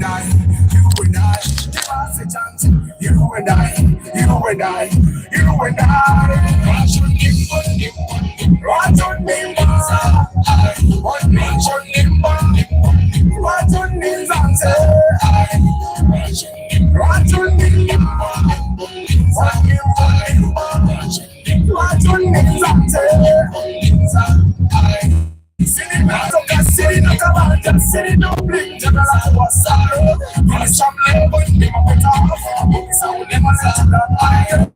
I, you and I, give us a chance. You and I, you and I, you and I. Rajun Nimba, one nation Nimba, Rajun Nizanse, Rajun Nimba, one Nimba, Rajun Nizanse. Sitting out of the city, no cabana, city, no blink, general was sorrow. Yes, I'm living, they were put off. Books are with them, I said that I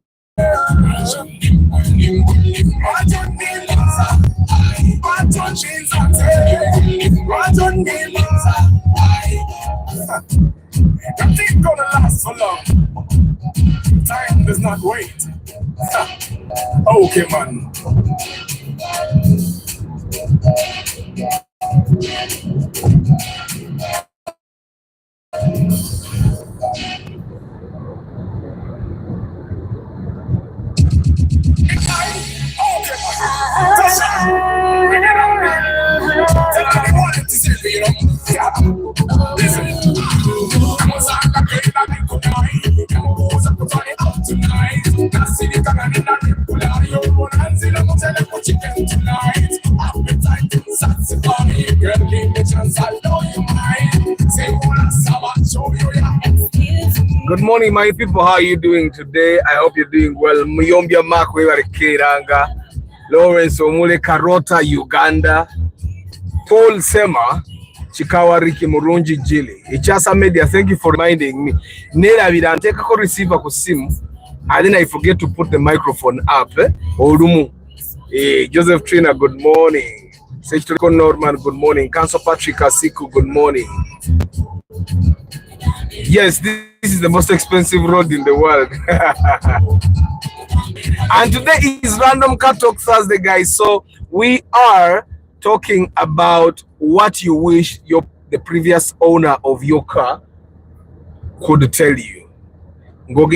Nothing's gonna last for long. Time does not wait. Okay, man. Good morning, my people. How are you doing today? I hope you're doing well. Muyombia Mark, we are Kiranga, Lawrence Omule Karota, Uganda, Paul Sema, Chikawa Riki Murunji Jili. Ichasa Media, thank you for reminding me. Nera vida take a receiver ku simu. And then I forget to put the microphone up. Orumu. Joseph Trina, good morning. Sechiko Norman, good morning. Council Patrick Asiku, good morning. Yes, this is the most expensive road in the world. And today is Random Car Talk Thursday, guys. So we are talking about what you wish the previous owner of your car could tell you. What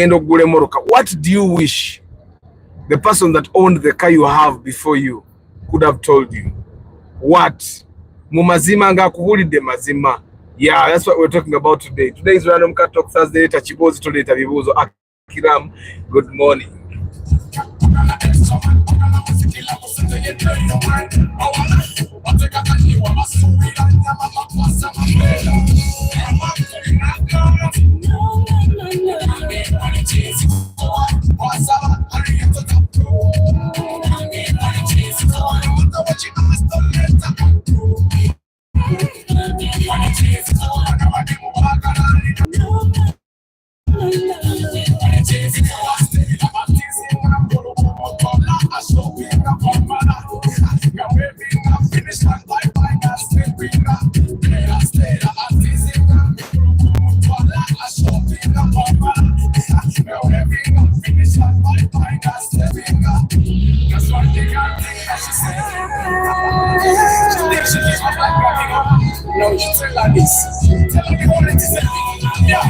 do you wish the person that owned the car you have before you could have told you? What? Mumazima nga kuhulide mazima. Yeah, that's what we're talking about today. Today is Random Car Talk Thursday. Tachibozi today tabibuzo. Akiram, good morning. No, you tell her this. Tell her you already said it. Yeah.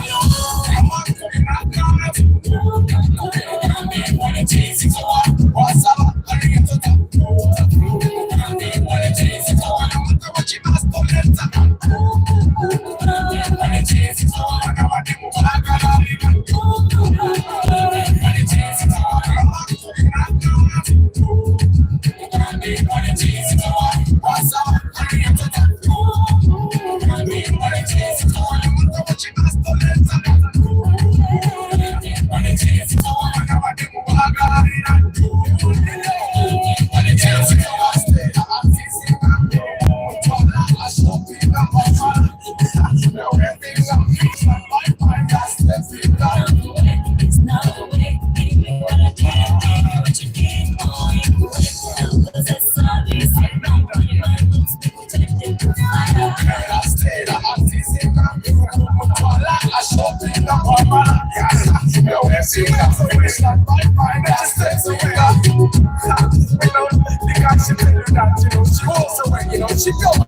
She goes.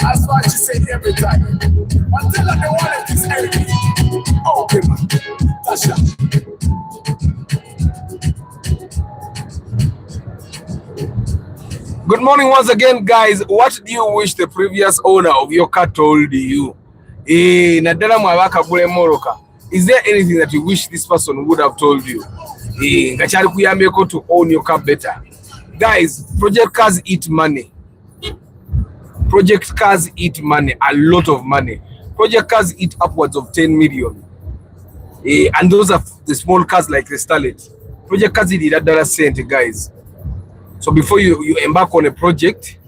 That's why she said every time. Until I don't want it is enemy. Okay, man. Tasha. Good morning once again, guys. What do you wish the previous owner of your car told you? Naddala mwabaka gule moroka. Is there anything that you wish this person would have told you? Nga kyali kuyambeko to own your car better. Guys, project cars eat money. Project cars eat money, a lot of money. Project cars eat upwards of 10 million. And those are the small cars like the Starlet. Project cars eat $1 guys. So before you embark on a project,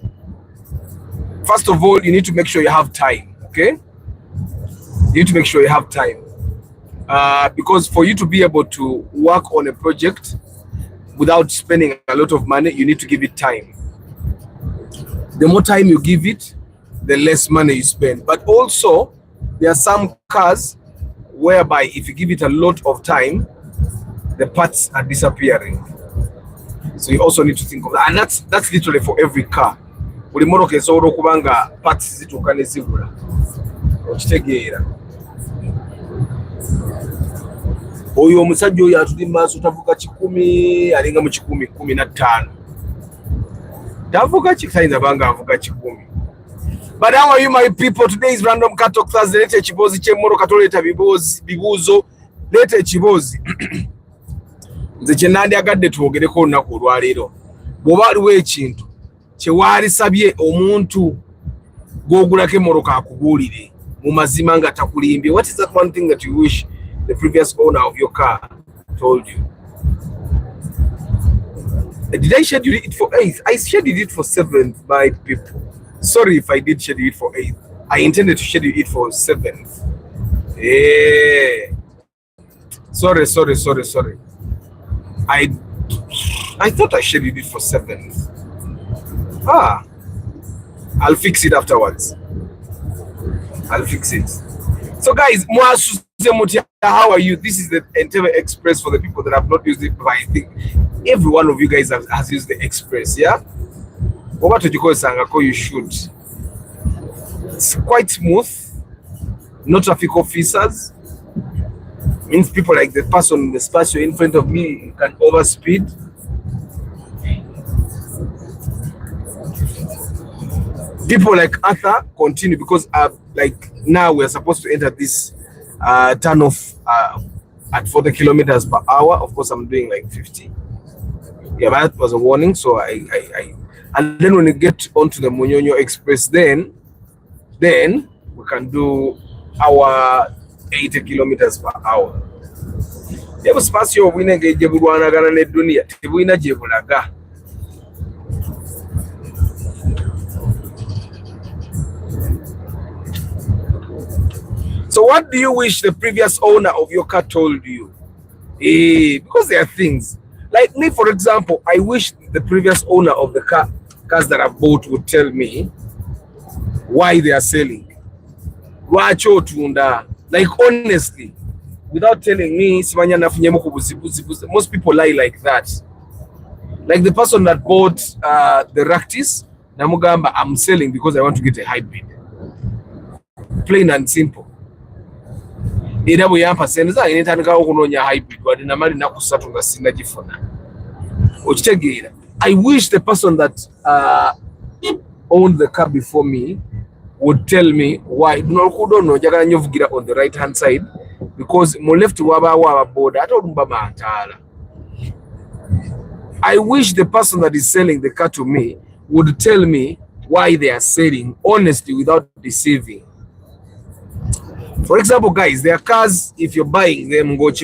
first of all, you need to make sure you have time, okay? You need to make sure you have time. Because for you to be able to work on a project without spending a lot of money, you need to give it time. The more time you give it, the less money you spend. But also, there are some cars whereby if you give it a lot of time, the parts are disappearing. So you also need to think of that. And that's literally for every car. Buli motoka esobola okubanga parts zituuka ne zibula. Okitegeera. Oyo omusajja oyo atuli maaso tavuga 10 alinga mu 10-15. Tavuga kikayinza banga avuga 10. But how are you my people? Today is Random Car Talk Thursday. Lete ekibozi ky'emmoroka toleeta bibuuzo. Lete ekibozi. Nze kye nandyagadde twogereko olunaku olwaleero. Bw'oba aliwo ekintu kye waalisabye omuntu gw'ogulako emmoroka akubuulire mu mazima nga takulimbye. What is that one thing that you wish the previous owner of your car told you? Did I schedule it for 8th? I scheduled it for 7th, my people. Sorry if I did schedule it for 8th. I intended to schedule it for 7th. Sorry. I thought I scheduled it for 7th. I'll fix it afterwards. I'll fix it. So guys, how are you? This is the Entebbe Express for the people that have not used it, but I think every one of you guys has used the Express, yeah? What would you call Sangako? You should. It's quite smooth. No traffic officers. Means people like the person in the spatial in front of me can overspeed. People like Arthur continue because like now we're supposed to enter this turn off at 40 kilometers per hour. Of course, I'm doing like 50. Yeah, but that was a warning. So and then when we get onto the Munyonyo Express, then we can do our 80 kilometers per hour. Yebo spasio winenge jebulwanagana ne dunia tebulina jebulaga. So what do you wish the previous owner of your car told you? Because there are things. Like me, for example, I wish the previous owner of the cars that I've bought would tell me why they are selling. Like honestly, without telling me, most people lie like that. Like the person that bought the Ractis, Namugamba, I'm selling because I want to get a hybrid. Plain and simple. I wish the person that owned the car before me would tell me why. On the right hand side, because I wish the person that is selling the car to me would tell me why they are selling honestly without deceiving. For example, guys, there are cars, if you're buying them, if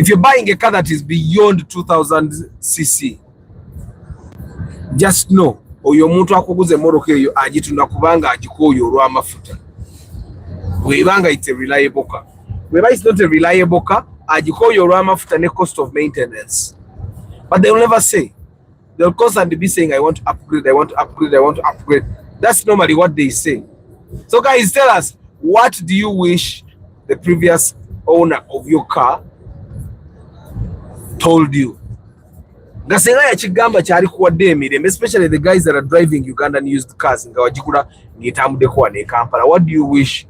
you're buying a car that is beyond 2000 cc, just know, oyo muntu akuguze moroka eyo agitunda kubanga agikoyo olwa mafuta. Webanga it's a reliable car. Weba it's not a reliable car, agikoyo olwa mafuta ne cost of maintenance. But they'll never say. They'll constantly be saying, I want to upgrade, I want to upgrade, I want to upgrade. That's normally what they say. So guys, tell us, what do you wish the previous owner of your car told you? Especially the guys that are driving Ugandan used cars. What do you wish?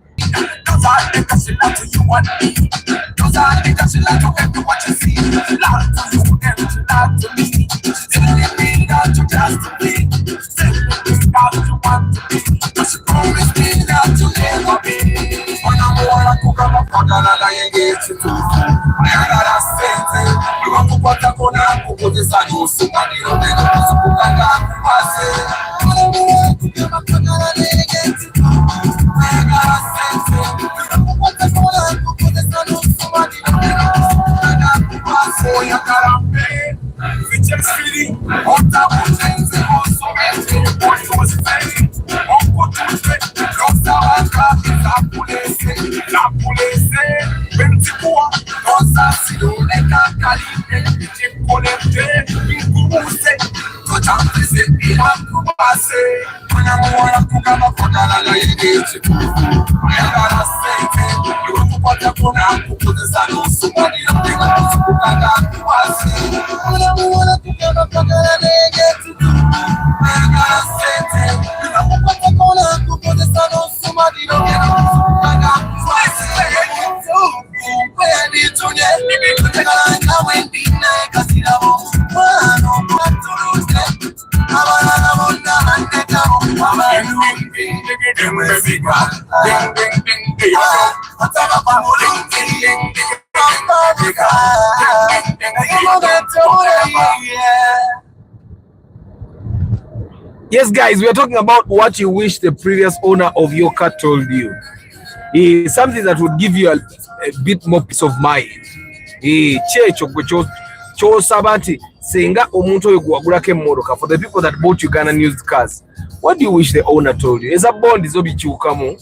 Yes, guys, we are talking about what you wish the previous owner of your car told you. Something that would give you a bit more peace of mind. Senga omuntu oyo gwagulako emmoroka, for the people that bought Ugandan used cars, what do you wish the owner told you? Eza bond zo bikyukamu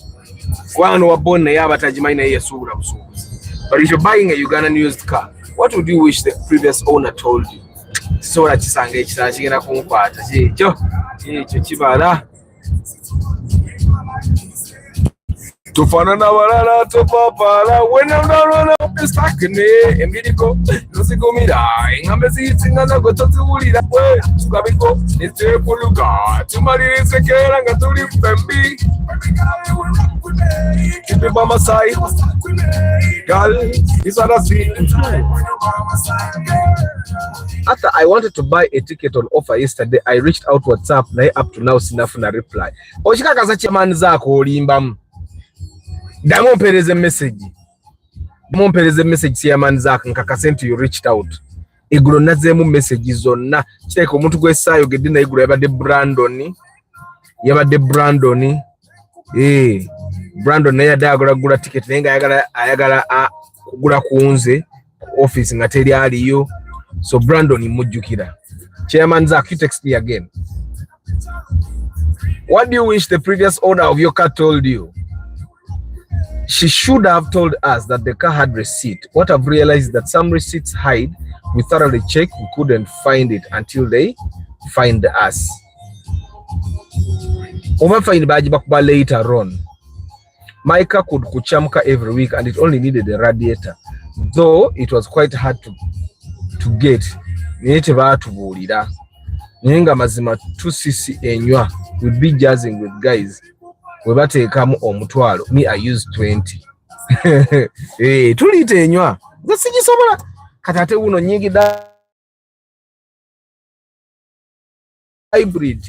kubanga wa bond naye abatagimanyi naye yasuubula busuubuzi. But if you're buying a Ugandan used car, what would you wish the previous owner told you? Sola kisanga ekitala kigenda kunkwata kyekyo kibala tufanana balala topapala wenanalona estakne embiriko nosigumira engambe ziyitsinga gwe toziwulira bwe tukabiko netekuluga tumalirisekera nga tuli fembi kipimba masai girl isarasi. After I wanted to buy a ticket on offer yesterday, I reached out WhatsApp naye up to now sinafuna reply. Okikakaza kyamani zaako olimbamu. Damompereze message siyamani zaako nkakase nti you reached out. Eggulo nazzeemu message zonna. Kiteeka omuntu gw'essaayo gedde naye eggulo yabadde Brandon. Brandon naye yadde agula ticket naye nga ayagala kugula ku nze office nga teri aliyo. So Brandon mujjukira. Chairman Zach, you text me again. What do you wish the previous owner of your car told you? She should have told us that the car had receipt. What I've realized is that some receipts hide. We thoroughly checked. We couldn't find it until they find us. Overfind bajibakuba later on. My car could kuchamka every week and it only needed a radiator. Though it was quite hard to get. Niye tebaatubuulira. Naye nga mazima 2cc enywa. We'd be jazzing with guys. We bateekamu omutwalo. Me, I use 20. Tulita enywa. Nga sigisobola. Katate wuno nyingi da hybrid.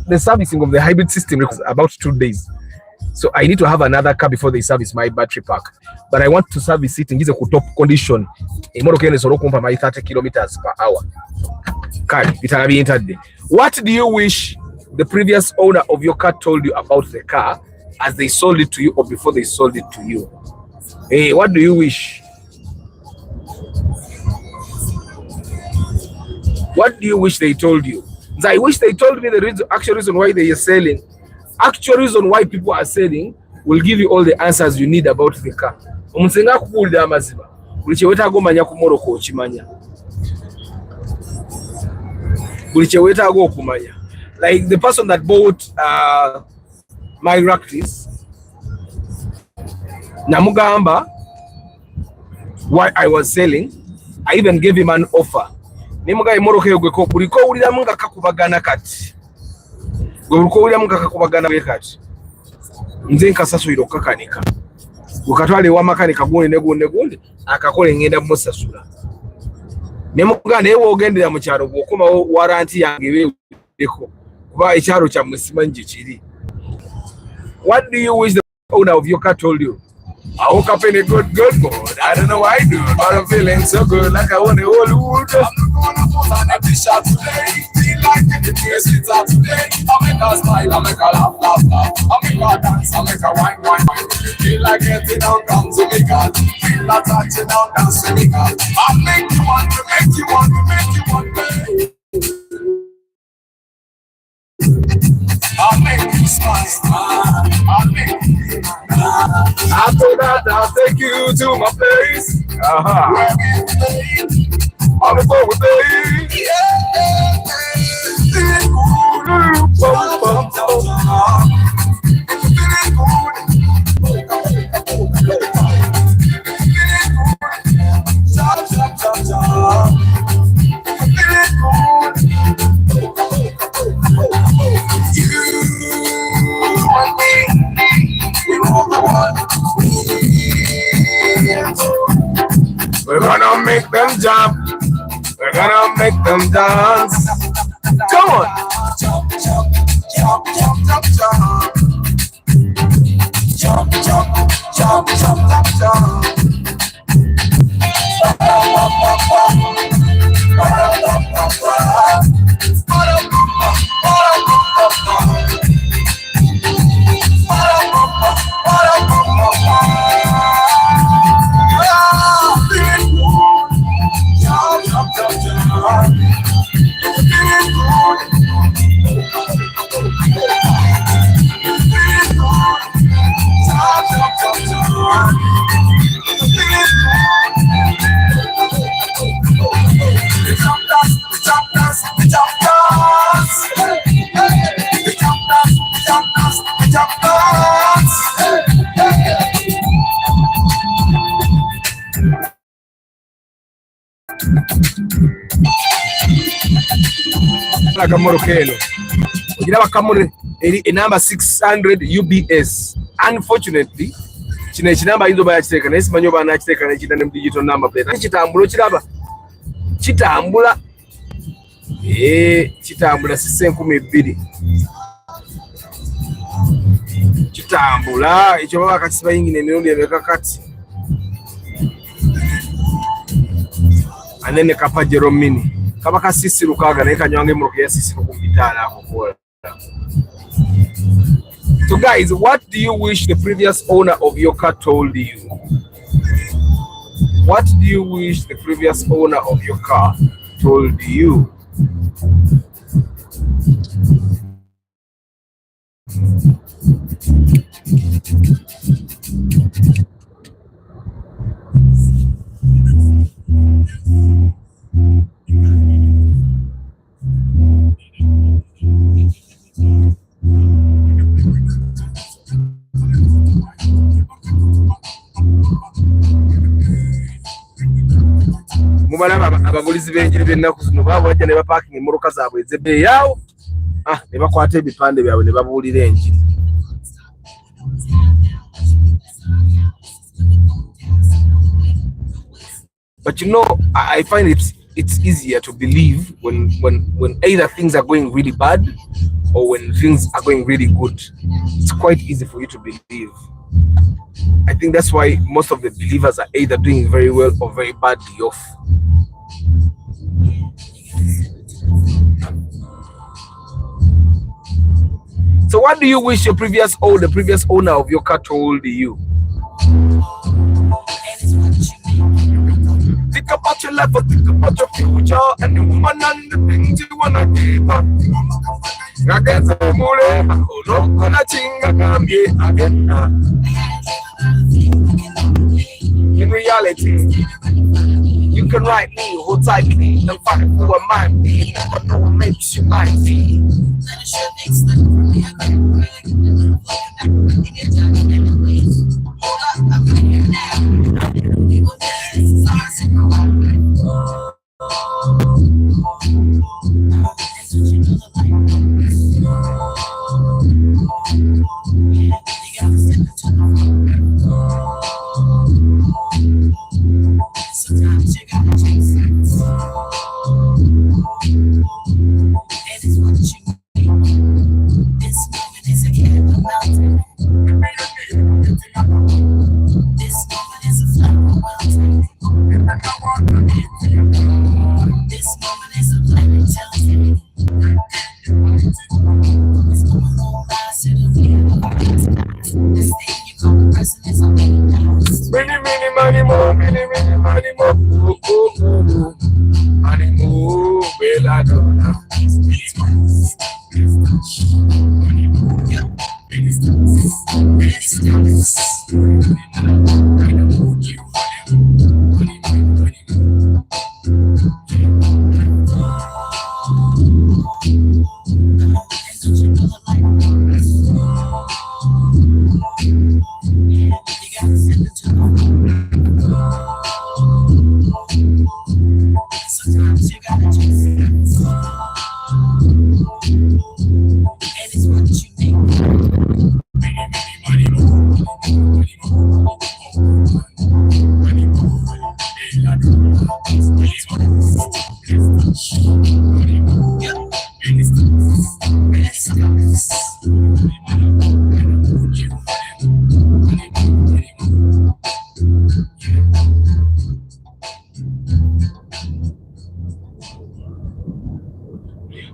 The servicing of the hybrid system is about 2 days. So I need to have another car before they service my battery pack. But I want to service it in a top condition. My 30 kilometers per hour. What do you wish the previous owner of your car told you about the car as they sold it to you or before they sold it to you? Hey, what do you wish? What do you wish they told you? I wish they told me the actual reason why they are selling. Actual reason why people are selling will give you all the answers you need about the car. Omusenga kukulira amaziba. Buli kyewetaaga omanya ku Morocco okimanya. Buli kyewetaaga okumanya. Like the person that bought my Ractis, namugamba why I was selling. I even gave him an offer. Nimugaye Morocco yogweko buliko ulira munga kakubagana kati. Gwebuliko ulira munga kakubagana wekati. Nze nkasasulira okakanika. Gukatwale wa makanika gundi akakola ngenda musasula. Nemuganda ewo ogendera mu kyalo bwokoma warranty yange beko kuba ekyalo kya musima nje kiri. What do you wish the owner of your car told you? I woke up in a good mood. I don't know why I do, but I'm feeling so good, like I want the whole wood. I'm not gonna put on a t-shirt today. Feel like the place it's out today. I make her smile, I make her laugh. I make her dance, I make her wine. Feel like getting down, come to me, God. Feel like touching down, dance to me, God. I make you want, babe. I'll make you smile. I'll make you smile. After that, I'll take you to my place. On the phone with me. We're gonna make them jump. We're gonna make them dance. Come on. Jump, jump, jump, jump, jump, jump. Jump, jump, jump, jump, jump, jump. Morokelo. Number 600 UBS. Unfortunately, chinamba inzo bayachiteka nesi manyoba anachiteka nechita ne digital number plate. Chitambulo chiraba. Chitambula. Chitambula sise 12. Chitambula icho baba kasiba ingine emirundi emekakati. Anene kapajero mini. Kaba kasisi lukaga naye kanywange muroke ya sisi kumpitana hapo. So guys, what do you wish the previous owner of your car told you? What do you wish the previous owner of your car told you? Mubala abagulizi b'enjiri b'ennaku zino bajja ne baparking emmoroka zaabwe ez'ebbeeyi yawo ne bakwata ebipande byabwe ne babuulira enjiri. But you know, I find it's easier to believe when either things are going really bad or when things are going really good. It's quite easy for you to believe. I think that's why most of the believers are either doing very well or very badly off. So what do you wish the previous owner of your car told you? Think about your life, but think about your future and the woman and the things you wanna give up. In reality, you can write me, hold tightly, and fight who I might be, but no one makes you might be. Many, many, money more, many, many, money more. Oh, oh, oh, oh. Money more, belladonna. Sometimes you gotta just and it's what you make.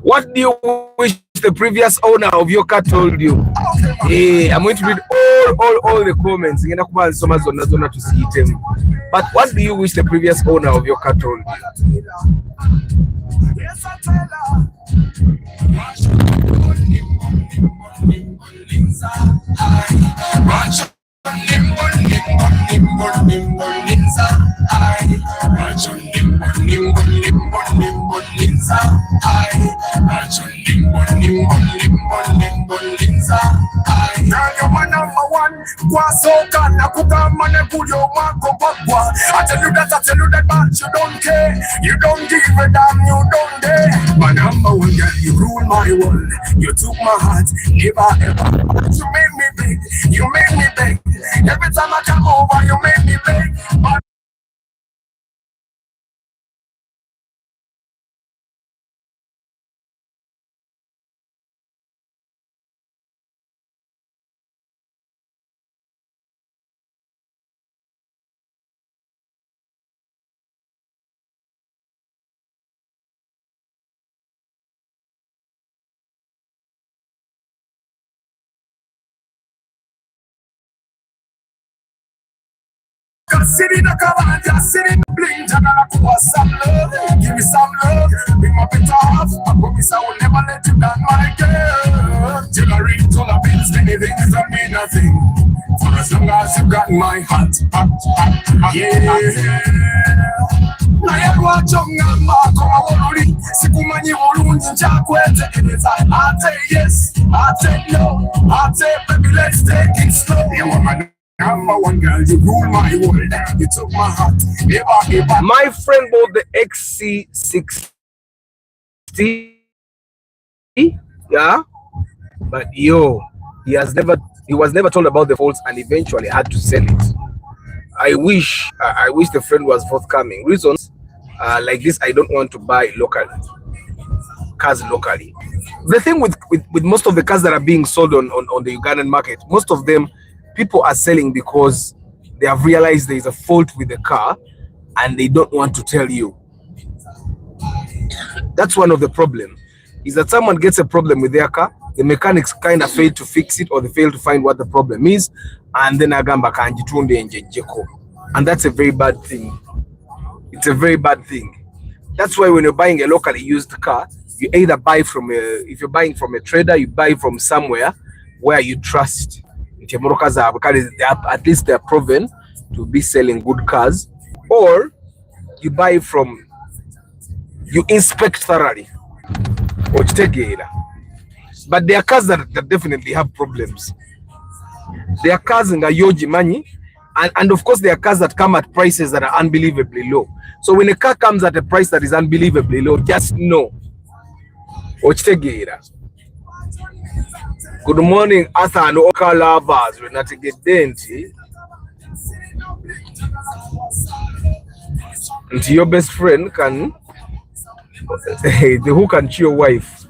What do you wish the previous owner of your car told you? Hey, I'm going to read all the comments. But what do you wish the previous owner of your car told you? I tell you that, but you don't care. You don't give a damn, you don't dare. My number one girl, you rule my world. You took my heart, never ever. You made me beg, you made me beg. Every time I come over, you made me beg. But sitting a command, just sitting blink, and I want some love. Give me some love, be my better half. I promise I will never let you down, my girl. Till I read all the bills, many things don't mean nothing. For as long as you got my heart, yeah. I say yes, I say no, I say baby let's take it slow. Number one girl, you rule my world. You took my heart, never ever. My friend bought the XC60. Yeah, but he was never told about the faults and eventually had to sell it. I wish the friend was forthcoming. Reasons like this, I don't want to buy cars locally. The thing with most of the cars that are being sold on the Ugandan market, most of them people are selling because they have realized there is a fault with the car and they don't want to tell you. That's one of the problems, is that someone gets a problem with their car, the mechanics kind of fail to fix it or they fail to find what the problem is, and then agamba kanjitunde enjejeko. And that's a very bad thing. It's a very bad thing. That's why when you're buying a locally used car, you either buy if you're buying from a trader, you buy from somewhere where you trust. Because at least they're proven to be selling good cars, or you buy you inspect thoroughly. But there are cars that definitely have problems. There are cars in the yoji money, and of course there are cars that come at prices that are unbelievably low. So when a car comes at a price that is unbelievably low, just know. Good morning, Arthur and Oka lovers. We're not to get dainty. And your best friend can who can cheer your wife.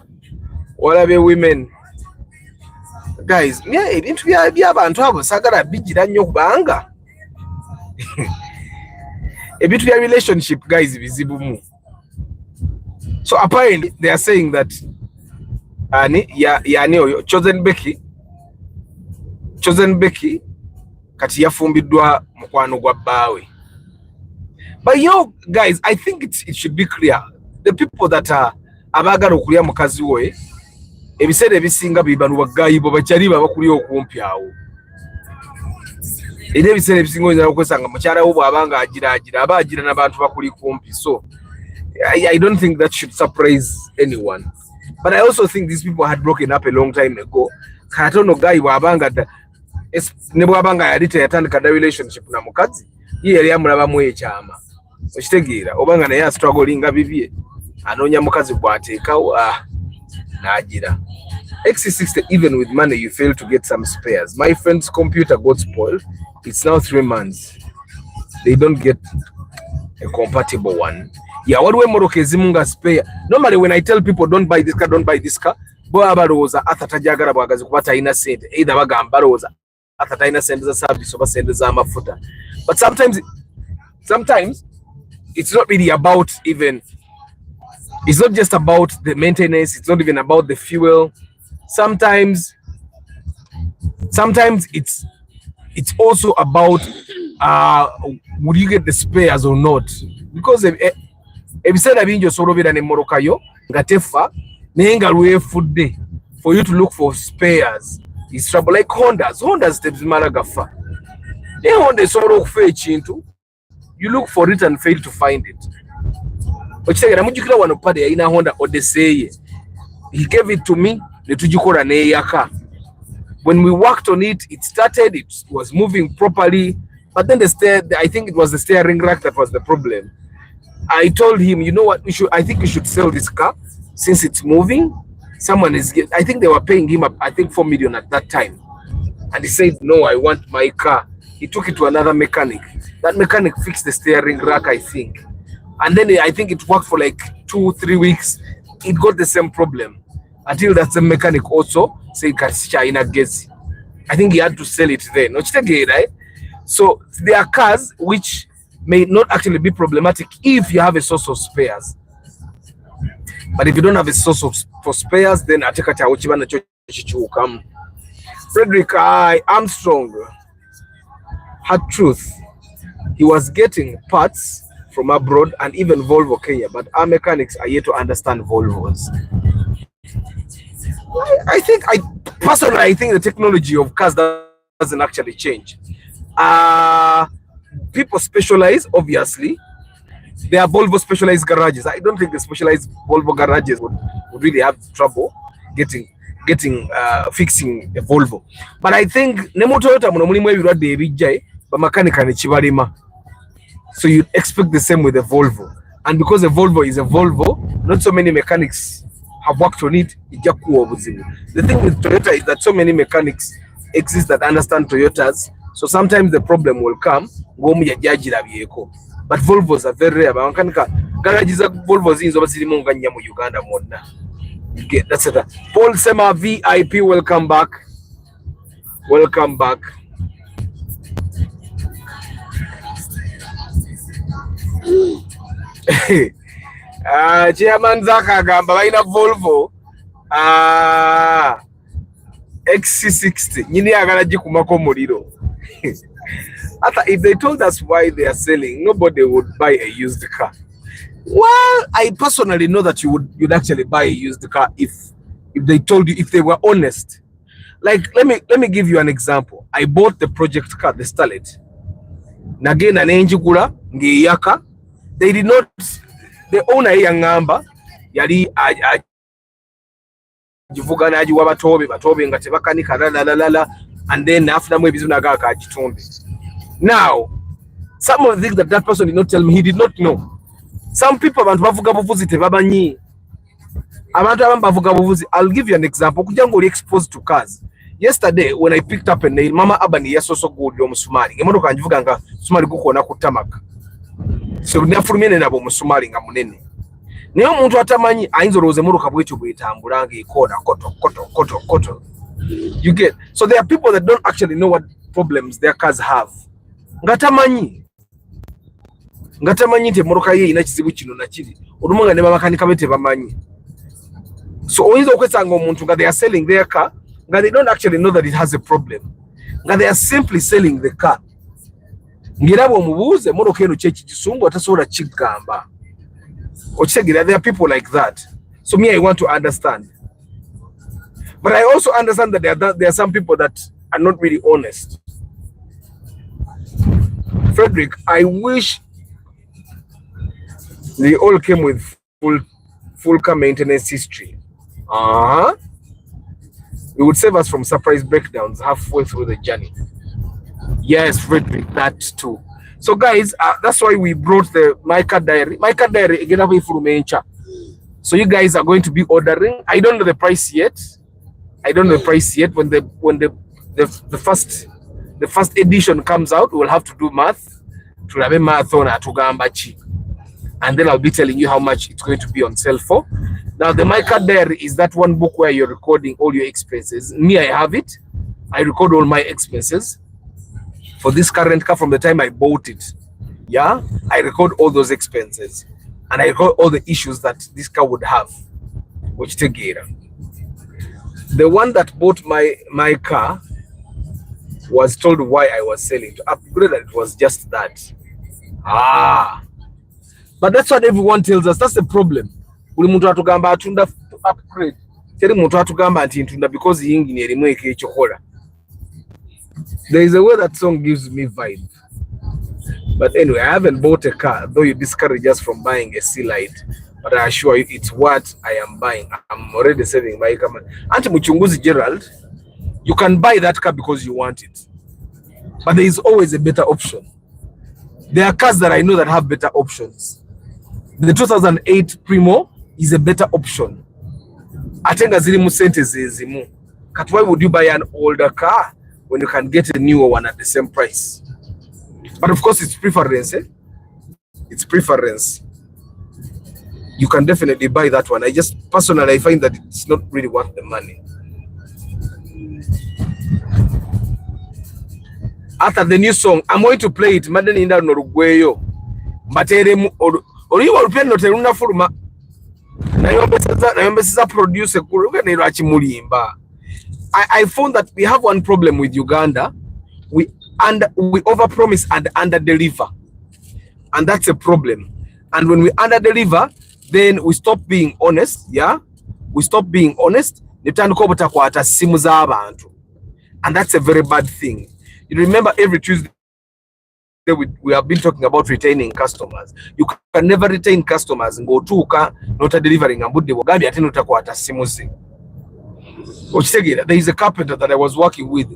What are the women? Guys, yeah, it be abantu abo sagala bigira nnyo kubanga ebintu bya relationship guys bizibu mu. So apparently they are saying that yani oyo chosen Becky kati yafumbiddwa mukwano gwa baawe. But guys, I think it should be clear, the people that are abagala okulya mukazi we ebiseera ebisinga bibanu bagayibo bakyali babakulya okumpi awo. Era ebiseera ebisinga oyinza okwesanga mukyala wo bw'abanga agira abagira n'abantu bakuli kumpi. So I don't think that should surprise anyone. But I also think these people had broken up a long time ago. Katono guy bw'abanga ne bw'abanga yali teyatandika da relationship na mukazi, ye yali amulabamu ekyama. Okitegeera obanga naye struggling bibye anoonya mukazi bw'ateekawo n'agira. X60, even with money you fail to get some spares. My friend's computer got spoiled. It's now 3 months. They don't get a compatible one. Yeah, what we moroke zimunga spare. Normally when I tell people don't buy this car, bo abaroza atatajagara bwagazi kubata ina sente. Either bagamba roza atataina sente za service oba sente za mafuta. But sometimes it's not really about it's not just about the maintenance, it's not even about the fuel. Sometimes it's also about would you get the spares or not, because ebiseera bingi osobola ne moroka yo nga tefa naye nga lwefudde, for you to look for spares is trouble. Like Hondas tebimala gafa, naye Honda esobola okufa ekintu, you look for it and fail to find it. Okitegeera mujjukira wano pade yalina Honda Odyssey, he gave it to me ne tugikola n'eyaka. When we worked on it, it started, it was moving properly, but then I think it was the steering rack that was the problem. I told him, you know what, I think we should sell this car since it's moving. I think they were paying him, I think 4 million at that time. And he said, no, I want my car. He took it to another mechanic. That mechanic fixed the steering rack, I think. And then I think it worked for like 2-3 weeks. It got the same problem until that same mechanic also said, China gets. I think he had to sell it then. Right? So there are cars which may not actually be problematic if you have a source of spares. But if you don't have a source for spares, then Frederick Armstrong had truth. He was getting parts from abroad and even Volvo Kenya, but our mechanics are yet to understand Volvos. I think the technology of cars doesn't actually change. People specialize, obviously. There are Volvo specialized garages. I don't think the specialized Volvo garages would really have trouble fixing a Volvo. But I think so you'd expect the same with the Volvo. And because the Volvo is a Volvo, not so many mechanics have worked on it. The thing with Toyota is that so many mechanics exist that understand Toyotas. So sometimes the problem will come. But Volvos are very rare. Garages of Volvos in Uganda. That's it. Paul Sema VIP, welcome back. Welcome back. Chairman Zaka gamba baina Volvo XC60 nyini agala jikumako muliro. If they told us why they are selling, nobody would buy a used car. Well, I personally know that you'd actually buy a used car if they told you, if they were honest. Like let me give you an example. I bought the project car, the Starlet. Nagenda nenjigula ngiyaka. They did not, the owner yangamba yali jivuga naji wabatobe nga tebakanika la, and then after mwe bizuna ga kajitonde. Now some of the things that person did not tell me, he did not know. Some people abantu bavuga buvuzi tebabanyi. Abantu bavuga buvuzi. I'll give you an example. Kujango exposed to cars. Yesterday when I picked up a nail, Mama Abani yasoso good yo musumari. Emono kanjivuga nga musumari gukona kutamaka. So nafurumene nabo musumari nga munene. Niyo muntu atamanyi ayinzo roze muruka bwecho bwetambula nga ikona koto. You get. So there are people that don't actually know what problems their cars have. Ngatamanyi. nga tamanyi nti emmotoka ye ina kizibu kino nakiri olumu nga ne bamakanika be tebamanyi. So oyinza okwesanga omuntu nga they are selling their car nga they don't actually know that it has a problem, nga they are simply selling the car. Ngera bw'omubuuza emmotoka eno kyeki kisungu atasobola kigamba. Okitegeera, there are people like that. So me, I want to understand. But I also understand that there are some people that are not really honest. Frederick, I wish they all came with full car maintenance history. It would save us from surprise breakdowns halfway through the journey. Yes, Frederick, that too. So guys, that's why we brought the My Car Diary. My Car Diary again away from Mencha. So you guys are going to be ordering. I don't know the price yet. When the first edition comes out, we'll have to do math. To have a marathon at Ugambachi. And then I'll be telling you how much it's going to be on sale for. Now, the My Car Diary is that one book where you're recording all your expenses. Me, I have it. I record all my expenses for this current car from the time I bought it. Yeah, I record all those expenses. And I record all the issues that this car would have. Which together. The one that bought my car was told why I was selling. To upgrade that it was just that. But that's what everyone tells us. That's the problem. Uli muntu atugamba atunda to upgrade. Teri muntu atugamba anti ntunda because yingine erimu ekyokora. There is a way that song gives me vibe. But anyway, I haven't bought a car, though you discourage us from buying a sea light. But I assure you, it's what I am buying. I'm already saving my car. Auntie Muchunguzi Gerald, you can buy that car because you want it. But there is always a better option. There are cars that I know that have better options. The 2008 Primo is a better option. Atenga zilimu sente zimu. But why would you buy an older car when you can get a newer one at the same price? But of course, it's preference. It's preference. You can definitely buy that one. I just personally find that it's not really worth the money. After the new song, I'm going to play it. Madeni inda norugweyo. Matere oliwa lupendo teruna furuma. Na yombesiza producer kuruga nero achimulimba. I found that we have one problem with Uganda. We overpromise and underdeliver. And that's a problem. And when we underdeliver, then we stop being honest, yeah? We stop being honest. And that's a very bad thing. You remember every Tuesday we have been talking about retaining customers. You can never retain customers and go to not delivering and there is a carpenter that I was working with.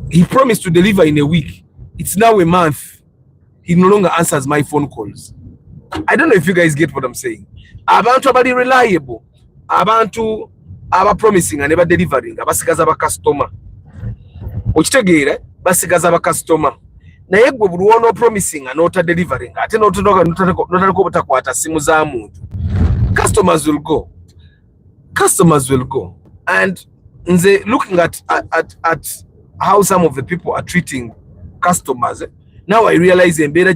He promised to deliver in a week. It's now a month. He no longer answers my phone calls. I don't know if you guys get what I'm saying. Abantu abali reliable. Abantu aba promising and never delivering. Abasigaza ba customer. Okitegeera basigaza ba customer. Naye gwe buli wono promising and not delivering. Ate notaliko butakwata simu za muntu. Customers will go. Customers will go. And looking at how some of the people are treating customers, now I realize tebera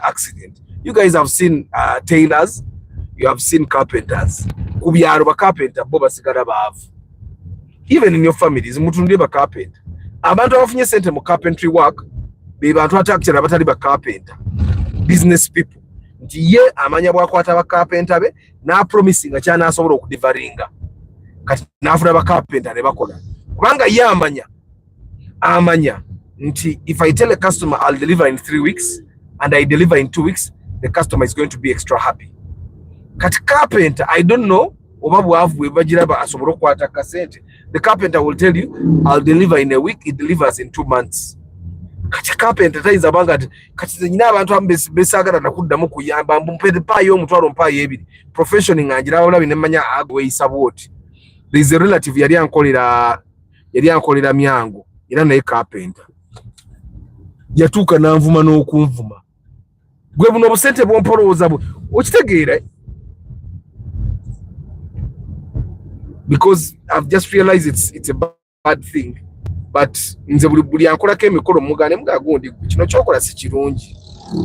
accident. You guys have seen tailors, you have seen carpenters. Carpenter, even in your families, carpenter. Abantu abafunye sente mu carpentry work, be bantu atakira batali ba carpenter. Business people. Nti ye amanya bwakwata ba carpenter be na promising akyana asobola okudelivaringa. Kati nafuna ba carpenter ne bakola. Kubanga ye amanya nti if I tell a customer I'll deliver in 3 weeks and I deliver in 2 weeks, the customer is going to be extra happy. Kati carpenter, I don't know the carpenter will tell you I'll deliver in a week, it delivers in 2 months. Kati carpenter is abanga kati nyina abantu ambesagala nakuddamu kuyamba mpede payo omutwalo mpayo ebiri profession ngangira wala binemanya agwe isaboti. There is a relative yali ankolera myango era naye carpenter yatuuka nanvuma n'okunvuma gwe buno obusente bwompolowooza okitegeera. Because I've just realized it's a bad thing but nze buli ankolako emikolo mugane mugagundi kino kyokola si kirungi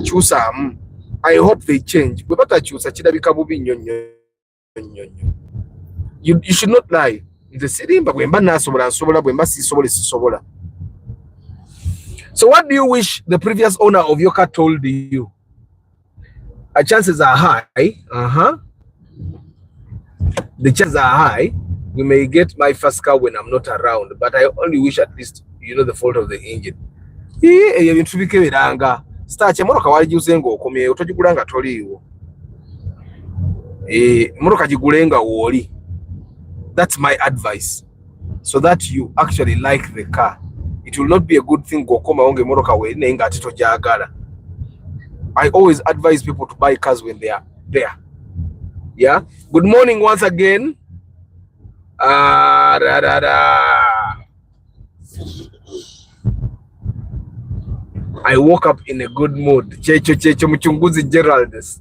kyusaamu. I hope they change. Bwe batakyusa kirabika bubi nnyo nnyo. You should not lie. Nze sirimba bwe mba nasobola nsobola, bwe mba sisobola sisobola. So what do you wish the previous owner of your car told you? Chances are high. The chances are high we may get my first car when I'm not around, but I only wish at least you know the fault of the engine. Ebintu bikeberanga start emotoka waligiuze ng'okomye otogigula nga toliiwo. Emotoka gigulenga wooli. That's my advice, so that you actually like the car. It will not be a good thing ng'okoma wonge emotoka weerine nga ate togyagala. I always advise people to buy cars when they are there. Yeah. Good morning once again. I woke up in a good mood. Checho Mchunguzi Geraldus.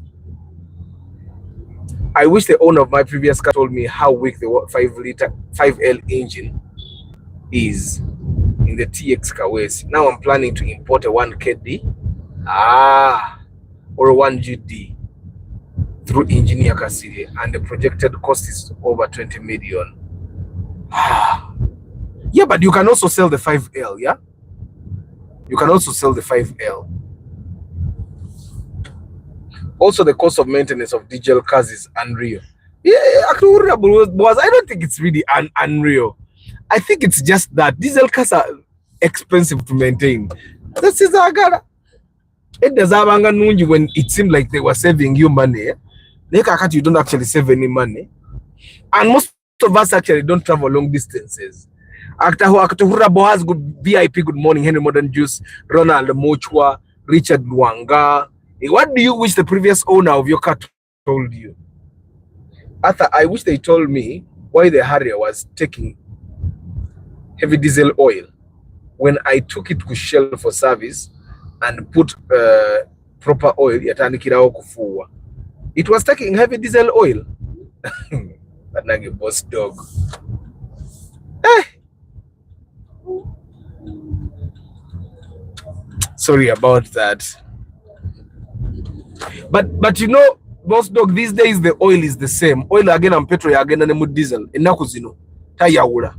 I wish the owner of my previous car told me how weak the 5L engine is in the TX Kawesi. Now I'm planning to import a 1KD or a 1GD through Engineer Kasiri, and the projected cost is over 20 million. Yeah, but you can also sell the 5L, yeah? You can also sell the 5L. Also, the cost of maintenance of diesel cars is unreal. Yeah, I don't think it's really unreal. I think it's just that diesel cars are expensive to maintain. This is Agara. It does when it seemed like they were saving you money. You don't actually save any money. And most of us actually don't travel long distances. Akatahura Boaz, good VIP, good morning, Henry Modern Juice, Ronald Mochwa, Richard Luanga. What do you wish the previous owner of your car told you? Arthur, I wish they told me why the Harrier was taking heavy diesel oil when I took it to Shell for service and put proper oil. It was taking heavy diesel oil. But like a boss dog. Sorry about that. But you know, boss dog, these days the oil is the same. Oil again and petrol again and diesel. Enaku zino tayawula.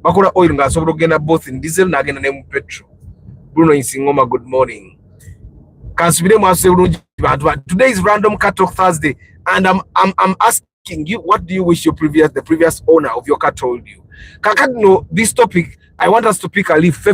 Bakola oil nga asobola ogenda both in diesel na agenda ne mu petrol. Bruno Insingoma, good morning. Today is Random Car Talk Thursday, and I'm asking you, what do you wish the previous owner of your car told you? Kakadno, this topic, I want us to pick a leaf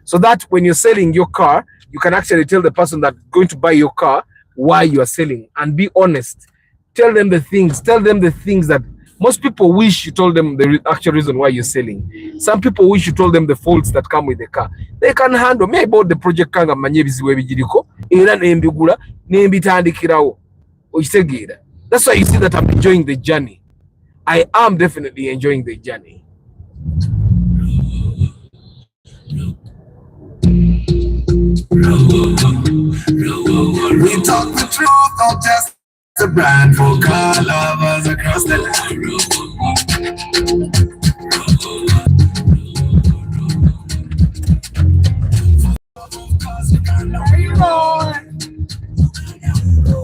so that when you're selling your car, you can actually tell the person that's going to buy your car why you are selling, and be honest. Tell them the things that most people wish you told them the actual reason why you're selling. Some people wish you told them the faults that come with the car. They can handle. Me about the project kanga manyebiziwe bijiriko era nembigula nembitandikirawo. Okisegeera. That's why you see that I'm enjoying the journey. I am definitely enjoying the journey. We talk the truth, not just the brand for car lovers across the land.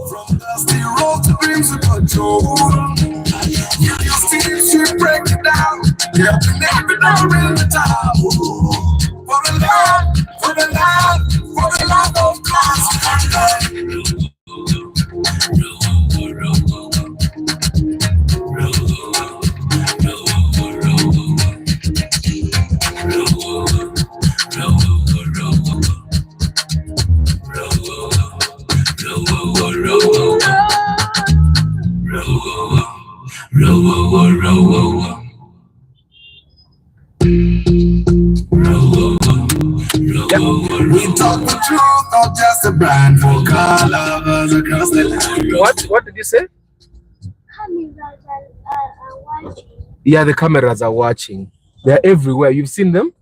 From dusty road to dreams of control. You steam ship, break it down. Yeah, we never know in the town. For the love of cars. We talk the truth, not just a brand for car lovers across the land. What did you say? Cameras are watching. Yeah, the cameras are watching. They're everywhere. You've seen them?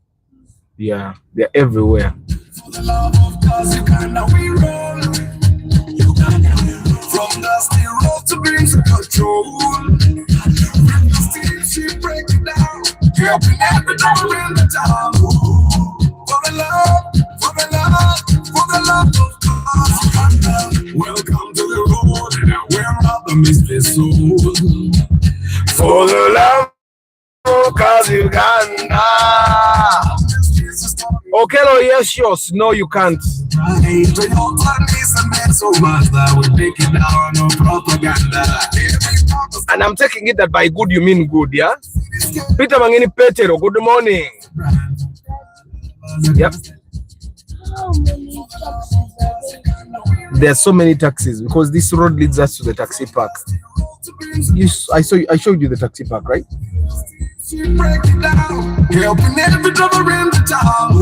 Yeah, they're everywhere. For the love of cars, Uganda, we roll. Uganda. From dusty road to dreams of control. When the steam ship break it down. Yeah, we never know in the town. Welcome to the road where rubber meets the soul. For the love of Uganda. Okay, oh, yes, yours. No, you can't. And I'm taking it that by good you mean good, yeah? Peter Mangini Petero, good morning. Yep. How many taxis are there? There are so many taxis because this road leads us to the taxi park. I showed you the taxi park, right? Break it down, helping every drummer in the town.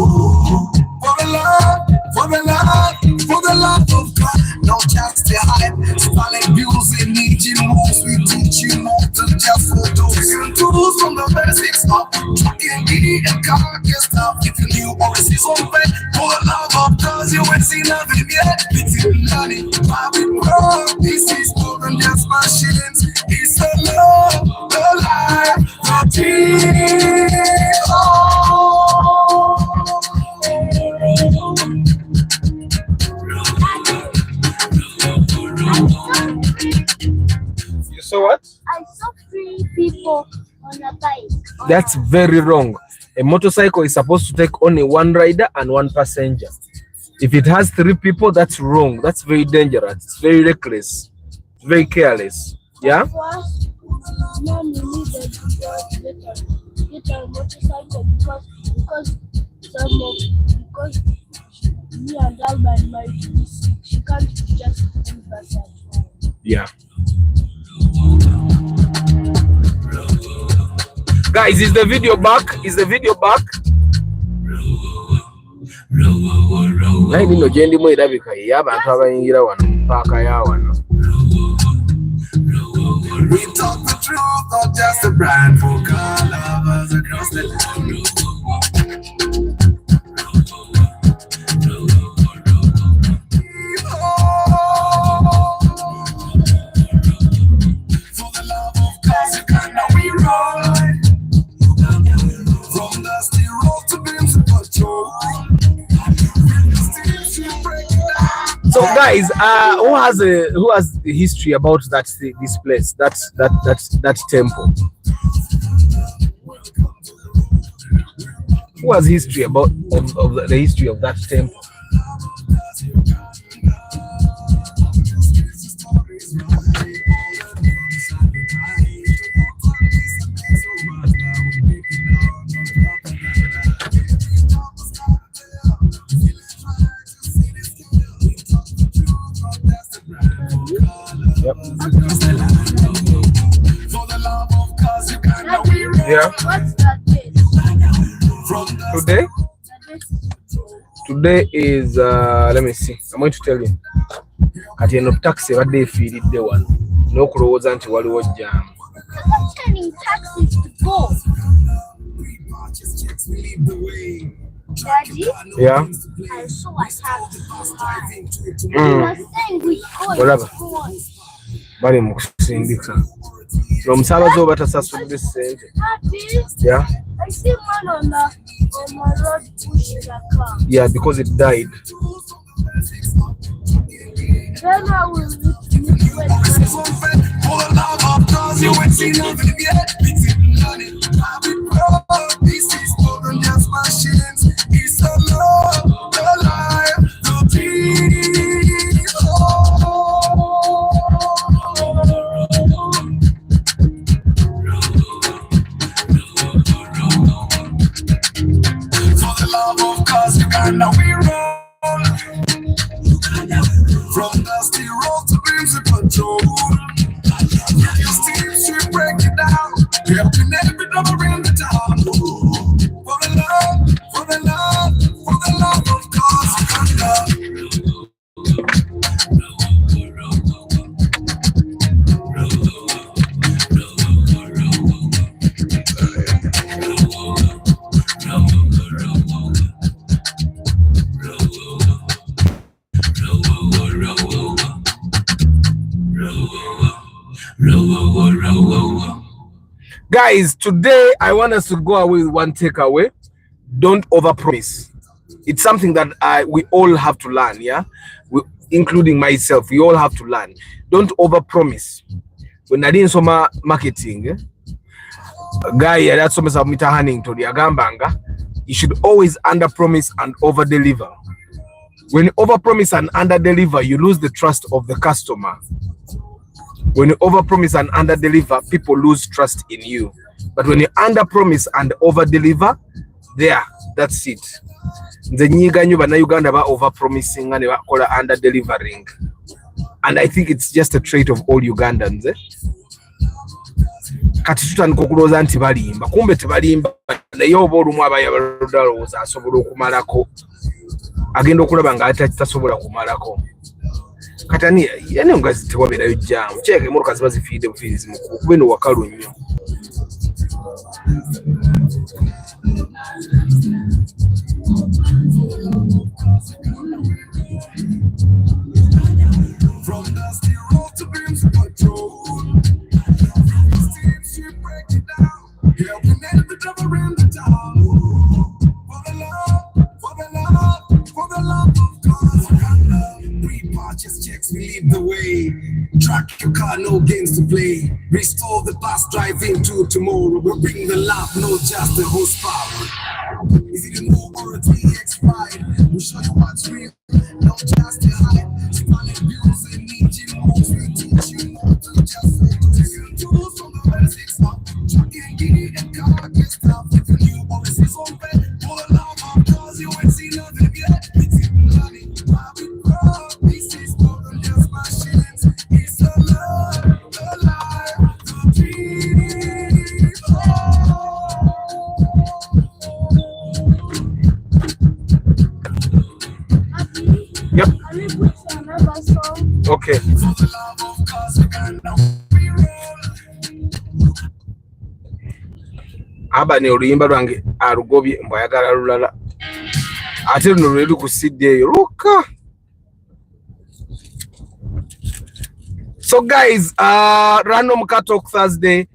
For the love, for the love, for the love of God. No chance to hide. Stalin views and need moves. We teach you more than just photos. And tools from the basics of tracking me and carcass stuff. If you knew or see something, for the love of God, you ain't seen nothing yet. It's in money, Bobby Brown. This is more than just machines. It's the love, the life, the dream. You saw what? I saw 3 people on a bike. That's very wrong. A motorcycle is supposed to take only 1 rider and 1 passenger. If it has 3 people, that's wrong. That's very dangerous. It's very reckless. It's very careless. Yeah? First, Mom needed to get a motorcycle because me and Alban might be sick. She can't just leave us at home. Yeah. Guys, is the video back? Is the video back? Nayi nino gye ndimu erabika ye abantu abayingira wano mu paaka ya wano. We talk the truth, not just a brand for car lovers across the land. For the love of cars, you can know we ride. From the steel road to beams of control. So guys, who has the history about this place, that temple? Who has history about the history of that temple? Yep. Yeah. What's that date? Today? Today is let me see. I'm going to tell you. Kati eno taxi badde efiiridde wano n'okulowooza nti waliwo jam. I'm sending taxis to go. Daddy? Yeah. I saw a taxi. You were saying we go. Olaba. Bali mu kusindika. Omusaabaze oba tasasudde ssente. Daddy? Yeah. I see one on the road pushing a car. Yeah, because it died. Then I will look You ain't seen nothing yet. It's in money. This is more than just machines. It's the love, the life, the dream. For the love of cars, you got now we roll. From dusty road to beams of control. You still should break it down. Helping every number in the town. For the love, for the love, for the love of cars, Guys, today I want us to go away with one takeaway. Don't overpromise. It's something that we all have to learn, yeah? Including myself, we all have to learn. Don't overpromise. When I didn't soma marketing, guy that's some Mr. Hannington, Yagambanga, you should always underpromise and overdeliver. When you overpromise and underdeliver, you lose the trust of the customer. When you overpromise and underdeliver, people lose trust in you. But when you underpromise and overdeliver, there, that's it. The Nyiganyu bana Uganda ba overpromising and underdelivering. And I think it's just a trait of all Ugandans. Kati tutandika nti balimba, kumbe tebalimba naye oba olumu abayabaloza asobola okumalako agenda okulaba nga tasobola kumalako. Katani yani ngazi tewabeerayo jjaamu kyeke emmotoka ziba zifiidde bufiirizi mukulu kuba eno wakalu nnyo. From dusty road to beams patrol. She break it down. Helping every driver in the town. For the love of God. Pre-purchase checks, we lead the way. Track your car, no games to play. Restore the past, drive into tomorrow. We'll bring the love, no just the horsepower. Is it a new or a TX ride? We'll show you what's real, no just a hype. Stunning views and engine moves, we teach you not to just take you to from the basics up. Trucking, giddy, and car get stuff. If you knew all this is on bed, all along of cars, you ain't seen nothing yet. It's in money, private crowd. This is more than just machines. It's the love, the life, the dream. Yep. Can we put another song? Okay. For the love of cars, you can know we roll. Abane oluyimba lwange alugobye mbw ayagala lulala ate luno lwe lukusidde eyo luka. So guys, random car talk Thursday.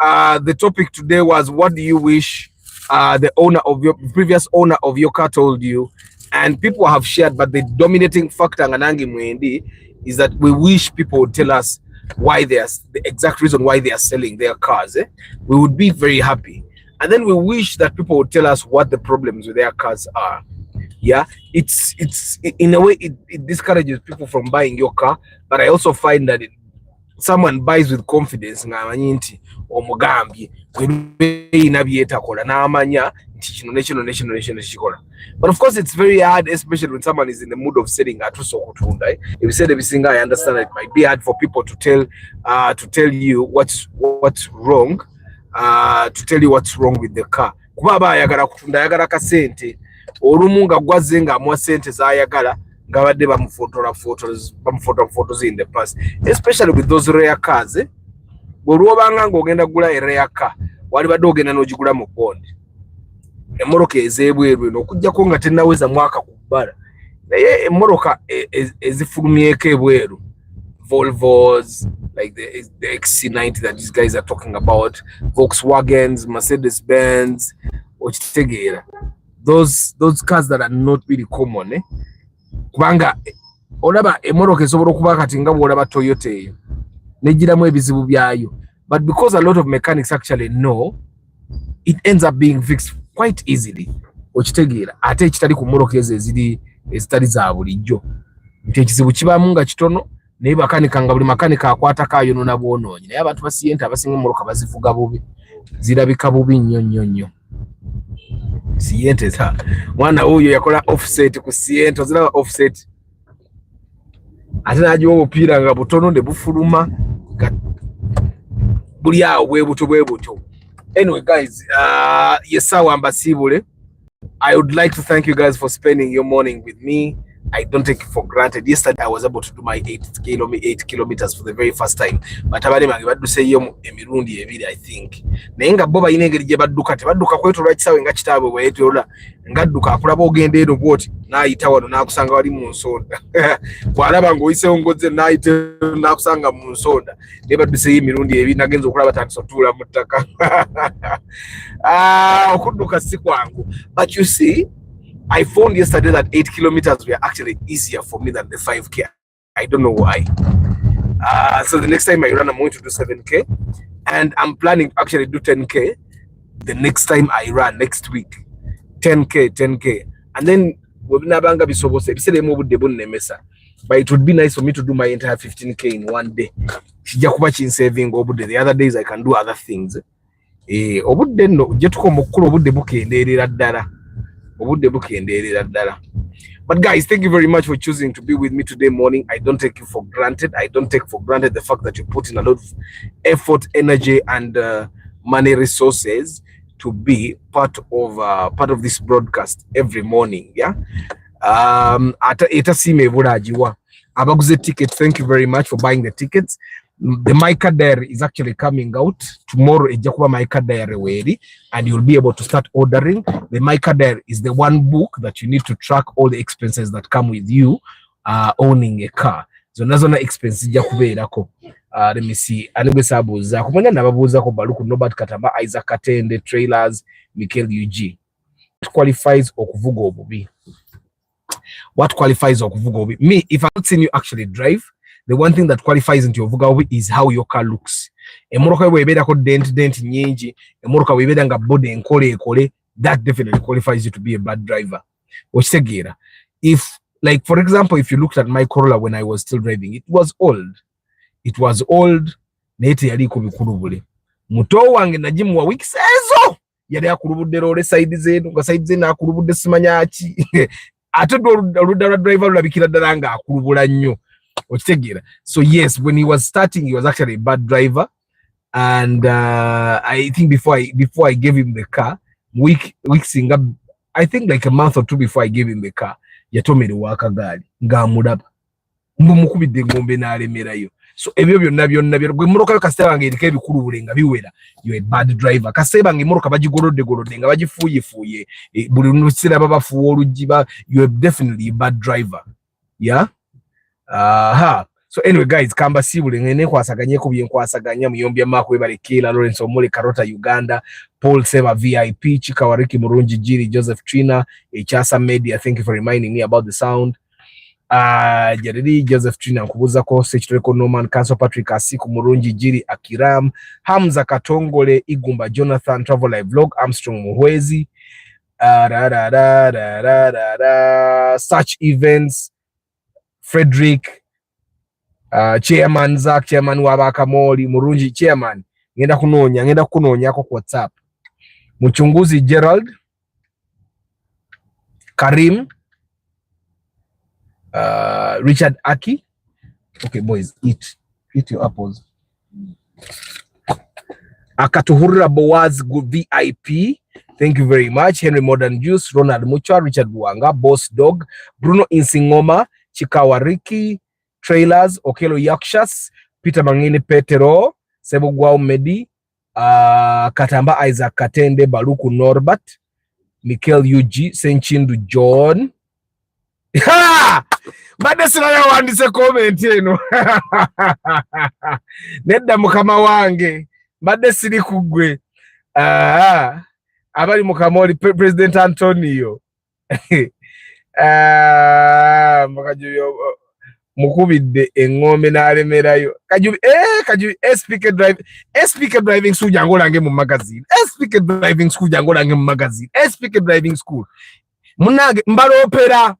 The topic today was, what do you wish the owner of your previous owner of your car told you? And people have shared, but the dominating factor nganangi mwendi is that we wish people would tell us why they are, the exact reason why they are selling their cars. We would be very happy. And then we wish that people would tell us what the problems with their cars are. Yeah, it's in a way it discourages people from buying your car, but I also find that someone buys with confidence ngamanyi nti omugambye inabyetakola n'amanya nti kino nekino kikola. But of course it's very hard, especially when someone is in the mood of selling atuso okutunda. If you said everything, I understand that it might be hard for people to tell you what's wrong, to tell you what's wrong with the car. Kuba bayagala kutunda yagala kasente olumu nga gwaze nga amwa sente zayagala ngabadde bamufotora photos in the past, especially with those rare cars. Bw'olwobanga ng'ogenda kugula a rare car wali badde ogenda n'ogigula mu bond, emmoroka ez'ebweru eno okuggyako nga tennaweza mwaka ku bbala, naye emmoroka ezifulumyeko ebweru, Volvos like the XC90 that these guys are talking about, Volkswagens, Mercedes-Benz, okitegeera, those cars that are not really common. Kubanga olaba emmoroka esobola okuba kati nga bw'olaba Toyota eyo negiramu ebizibu byayo, but because a lot of mechanics actually know, it ends up being fixed quite easily. Okitegeera ate ekitali ku mmoroka ezo ezitali za bulijjo nti ekizibu kibamu nga kitono naye bakanika nga buli makanika akwata kayonoona bwonoonyi, naye abantu basiyente abasinga emmoroka bazivuga bubi, zirabika bubi nnyo. Siyente ta mwana huyo yakola offset ku siyente, oziraba offset ate nagiwa obupiira nga butono ne bufuluma buli awo bwe buto. Anyway guys, yesawa mbasibule. I would like to thank you guys for spending your morning with me. I don't take it for granted. Yesterday I was able to do my 8 kilometers for the very first time, but abali mangi badduseyo emirundi ebiri I think. Naye nga bo bayina engeri gye badduka, tebadduka kwetolwa kisawe nga kitaabwe bweyetolwa ngadduka akulaba ogenda eno bwoti n'ayita wano n'akusanga wali mu nsonda. Bw'alaba ng'oyiseewo ngoze n'ayita n'akusanga mu nsonda, naye badduseyo emirundi ebiri nagenza okulaba tandisa otuula mu ttaka. Okudduka si kwangu, but you see I found yesterday that 8 kilometers were actually easier for me than the 5K. I don't know why. So the next time I run, I'm going to do 7K. And I'm planning to actually do 10K the next time I run next week. 10K. And then, but it would be nice for me to do my entire 15K in one day. Saving the other days I can do other things. But guys, thank you very much for choosing to be with me today morning. I don't take you for granted. I don't take for granted the fact that you put in a lot of effort, energy, and money resources to be part of this broadcast every morning. Yeah. Abaguze tickets, thank you very much for buying the tickets. The Micah Diary is actually coming out tomorrow. Ejakuba Micah Diary, and you'll be able to start ordering. The Micah Diary is the one book that you need to track all the expenses that come with you owning a car. So nazona expenses jakubeerako. Let me see. Anibesabuza kumanya nababuza ko Baluku Norbert Katamba, Isaac Katende, Trailers, Michael UG. What qualifies okuvuga obubi? What qualifies okuvuga obubi? Me, if I've not seen you actually drive, the one thing that qualifies into ovuga obubi is how your car looks. Emoroka webeda ko dent nyingi, emoroka webeda nga body enkole, that definitely qualifies you to be a bad driver. Okitegera. If, like, for example, if you looked at my Corolla when I was still driving, it was old. Nete yali ko bikulubule. Muto wange najimu wa weeks ezo. Yali akulubudde role side zenu, nga side zenu akulubudde simanyaki. Ate oludala driver lulabikira ddala nga akulubula nnyo. Okitegera. So yes, when he was starting, he was actually a bad driver. And I think before I gave him the car, I think like a month or two before I gave him the car, yatomere waka gali nga mudaba. Mbumukubidde ngombe n'alemerayo. So ebyo byonna gwe muroka kasita bange erika ebikulubule nga biwera, you're a bad driver. Kasita bange muroka bagigolodde nga bagifuuye buli lusira babafuwa olujiba, you're definitely a bad driver. Yeah. So anyway guys, kamba sibule ngene kwasaganyeko byenkwasaganya Muyombya Mark webalekela Lawrence Omole Karota Uganda, Paul Seva VIP, Chikawariki Murungi Jiri, Joseph Trina, Echasa Media, thank you for reminding me about the sound. Jaridi Joseph Trina nkubuza ko Sechitoreko Norman Council Patrick Asiku Murungi Jiri Akiram, Hamza Katongole Igumba Jonathan Travel Live Vlog Armstrong Muhwezi, Such Events Frederick, Chairman Zach, Chairman Wabakamoli Murungi Chairman, ngenda kunonya ko WhatsApp. Muchunguzi Gerald, Karim, Richard Aki. Okay boys, eat your apples. Akatuhurira Boaz VIP, thank you very much. Henry Modern Juice, Ronald Mucha, Richard Buanga, Boss Dog, Bruno Insingoma, Chikawariki, Trailers, Okelo Yakshas, Peter Mangini Petero, Sebugwao Medi, Katamba Isaac Katende, Baluku Norbert, Michael UG, Senchindu John. Bade sina wandise comment eno. Nedda mukama wange. Bade siri kugwe. Abali mukamoli President Antonio. Mukubidde engombe n'alemerayo. Kajubi SPK driving school jangolange mu magazine. SPK driving school jangolange mu magazine. SPK driving school. Munage mbalopera.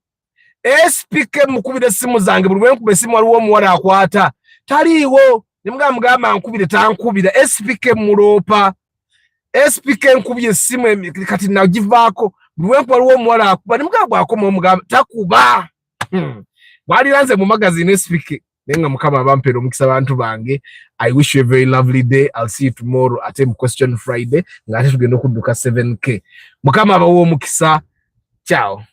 SPK mukubide simu zange buli wenkube simu waliwo muwala akwata. Taliwo. Nimugamba nkubide tankubida. SPK mulopa. SPK nkubye simu kati nagivaako. Buli wenkube waliwo muwala akuba. Nimugamba akoma omugamba takuba. Baliranze mu magazine SPK. Nenga mukama bampero mukisa bantu bange. I wish you a very lovely day. I'll see you tomorrow at Question Friday. Ngate tugenda okudduka 7K. Mukama bawo mukisa. Ciao.